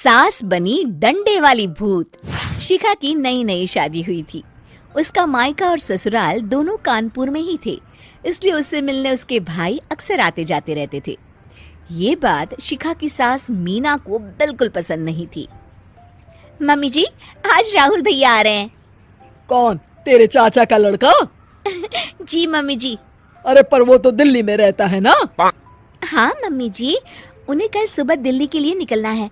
सास बनी डंडे वाली भूत। शिखा की नई नई शादी हुई थी। उसका मायका और ससुराल दोनों कानपुर में ही थे, इसलिए उससे मिलने उसके भाई अक्सर आते जाते रहते थे। ये बात शिखा की सास मीना को बिल्कुल पसंद नहीं थी। मम्मी जी, आज राहुल भैया आ रहे हैं। कौन, तेरे चाचा का लड़का? जी मम्मी जी। अरे पर वो तो दिल्ली में रहता है ना? हाँ मम्मी जी, उन्हें कल सुबह दिल्ली के लिए निकलना है,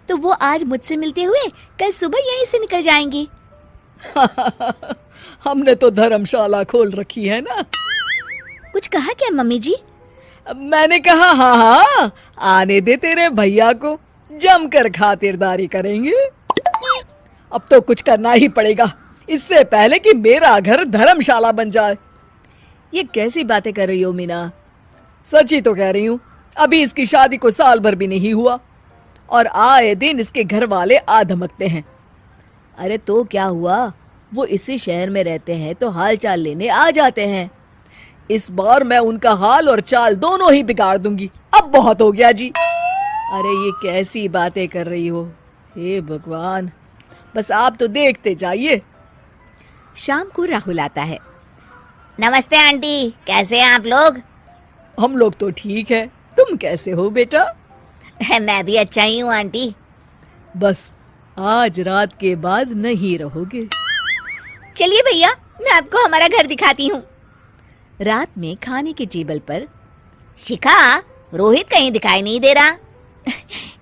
तो वो आज मुझसे मिलते हुए कल सुबह यहीं से निकल जाएंगे। हमने तो धर्मशाला खोल रखी है ना। कुछ कहा क्या मम्मी जी? मैंने कहा हाँ हाँ, आने दे तेरे भैया को, जमकर खातिरदारी करेंगे। अब तो कुछ करना ही पड़ेगा, इससे पहले कि मेरा घर धर्मशाला बन जाए। ये कैसी बातें कर रही हो मीना? सच ही तो कह रही हूँ। अभी इसकी शादी को साल भर भी नहीं हुआ और आए दिन इसके घर वाले आ धमकते हैं। अरे तो क्या हुआ, वो इसी शहर में रहते हैं तो हाल चाल लेने आ जाते हैं। इस बार मैं उनका हाल और चाल दोनों ही बिगाड़ दूंगी। अब बहुत हो गया जी। अरे ये कैसी बातें कर रही हो, हे भगवान, बस आप तो देखते जाइए। शाम को राहुल आता है। नमस्ते आंटी, कैसे हैं आप लोग? हम लोग तो ठीक है, तुम कैसे हो बेटा? मैं भी अच्छा ही हूँ आंटी। बस आज रात के बाद नहीं रहोगे। चलिए भैया, मैं आपको हमारा घर दिखाती हूँ। रात में खाने के टेबल पर शिखा, रोहित कहीं दिखाई नहीं दे रहा।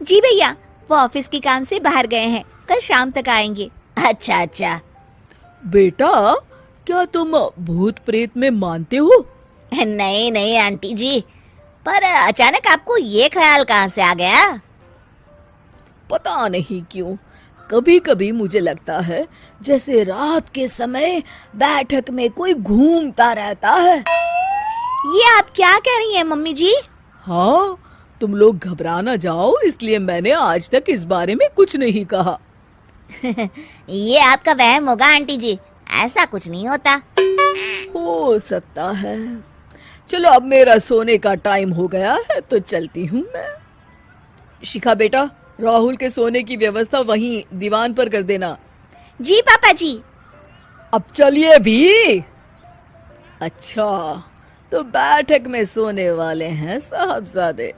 जी भैया, वो ऑफिस के काम से बाहर गए हैं, कल शाम तक आएंगे। अच्छा अच्छा। बेटा, क्या तुम भूत प्रेत में मानते हो? नहीं नहीं आंटी जी, पर अचानक आपको ये ख्याल कहाँ से आ गया? पता नहीं क्यों, कभी कभी मुझे लगता है जैसे रात के समय बैठक में कोई घूमता रहता है। ये आप क्या कह रही हैं मम्मी जी? हाँ, तुम लोग घबरा ना जाओ, इसलिए मैंने आज तक इस बारे में कुछ नहीं कहा। ये आपका वहम होगा आंटी जी, ऐसा कुछ नहीं होता। हो सकता है। चलो अब मेरा सोने का टाइम हो गया है तो चलती हूँ मैं। शिखा बेटा, राहुल के सोने की व्यवस्था वहीं दीवान पर कर देना। जी पापा जी। अब चलिए भी। अच्छा, तो बैठक में सोने वाले हैं साहबजादे।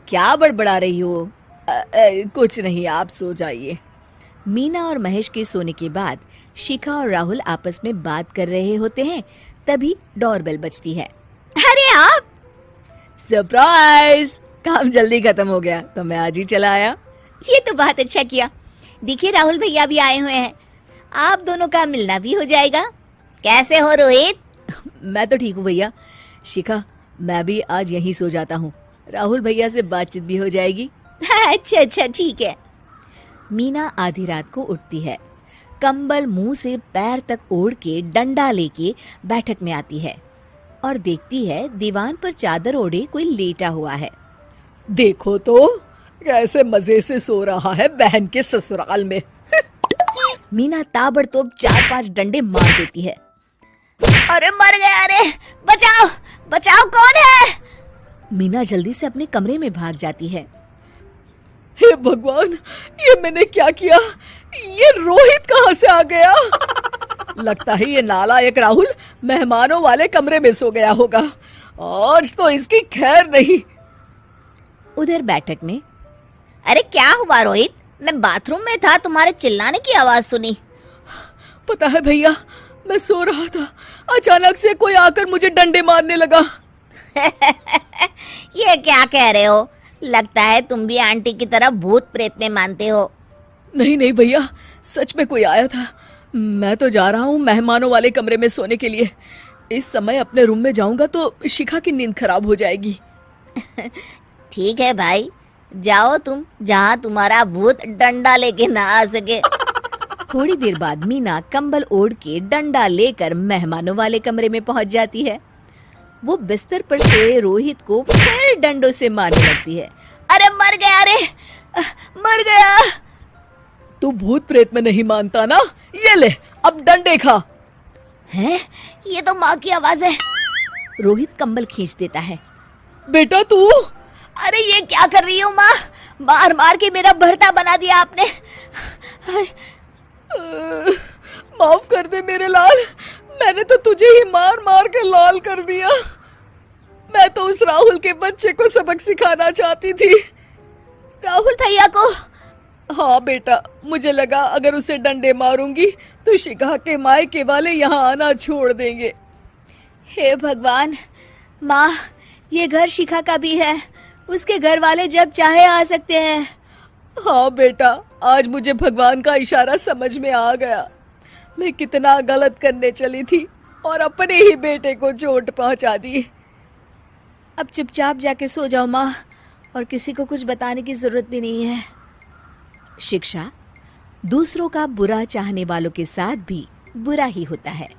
क्या बड़बड़ा रही हो? कुछ नहीं, आप सो जाइए। मीना और महेश के सोने के बाद शिखा और राहुल आपस में बात कर रहे होते हैं, तभी डोरबेल बजती है। अरे आप! सरप्राइज! काम जल्दी खत्म हो गया तो मैं आज ही चला आया। ये तो बहुत अच्छा किया। देखिए राहुल भैया भी आए हुए हैं, आप दोनों का मिलना भी हो जाएगा। कैसे हो रोहित? मैं तो ठीक हूँ भैया। शिखा, मैं भी आज यहीं सो जाता हूँ, राहुल भैया से बातचीत भी हो जाएगी। अच्छा अच्छा, ठीक है। मीना आधी रात को उठती है, कंबल मुंह से पैर तक ओढ़ के डंडा लेके बैठक में आती है और देखती है दीवान पर चादर ओढ़े कोई लेटा हुआ है। देखो तो कैसे मजे से सो रहा है बहन के ससुराल में। मीना ताबड़तोड़ 4-5 डंडे मार देती है। अरे मर गया, अरे बचाओ बचाओ, कौन है? मीना जल्दी से अपने कमरे में भाग जाती है। हे भगवान, ये मैंने क्या किया? ये रोहित कहाँ से आ गया? लगता है ये नालायक राहुल मेहमानों वाले कमरे में सो गया होगा। आज तो इसकी खैर नहीं। उधर बैठक में, अरे क्या हुआ रोहित? मैं बाथरूम में था, तुम्हारे चिल्लाने की आवाज सुनी। पता है भैया, मैं सो रहा था, अचानक से कोई आकर मुझे डंडे मारने लगा। ये क्या कह रहे हो? लगता है तुम भी आंटी की तरह भूत प्रेत में मानते हो। नहीं नहीं भैया, सच में कोई आया था। मैं तो जा रहा हूँ मेहमानों वाले कमरे में सोने के लिए। इस समय अपने रूम में जाऊंगा तो शिखा की नींद खराब हो जाएगी। ठीक है भाई, जाओ तुम, जहाँ तुम्हारा भूत डंडा लेके ना आ सके। थोड़ी देर बाद मीना कंबल ओढ़ के डंडा लेकर मेहमानों वाले कमरे में पहुंच जाती है। वो बिस्तर पर सोए रोहित को फिर डंडों से मारने लगती है। अरे मर गया, अरे मर गया। तू भूत प्रेत में नहीं मानता ना? ये ले, अब डंडे खा। हैं? ये तो माँ की आवाज है। रोहित कंबल खींच देता है। बेटा तू! अरे ये क्या कर रही हो माँ? मार मार के मेरा भरता बना दिया आपने। माफ कर दे मेरे लाल, मैंने तो तुझे ही मार मार के लाल कर दिया। मैं तो उस राहुल के बच्चे को सबक सिखाना चाहती थी। राहुल भैया को? हाँ बेटा, मुझे लगा अगर उसे डंडे मारूंगी तो शिखा के मायके वाले यहाँ आना छोड़ देंगे। हे भगवान, माँ ये घर शिखा का भी है, उसके घर वाले जब चाहे आ सकते हैं। हाँ बेटा, आज मुझे भगवान का इशारा समझ में आ गया। मैं कितना गलत करने चली थी और अपने ही बेटे को चोट पहुंचा दी। अब चुपचाप जाके सो जाओ माँ, और किसी को कुछ बताने की जरूरत भी नहीं है। शिक्षा दूसरों का बुरा चाहने वालों के साथ भी बुरा ही होता है।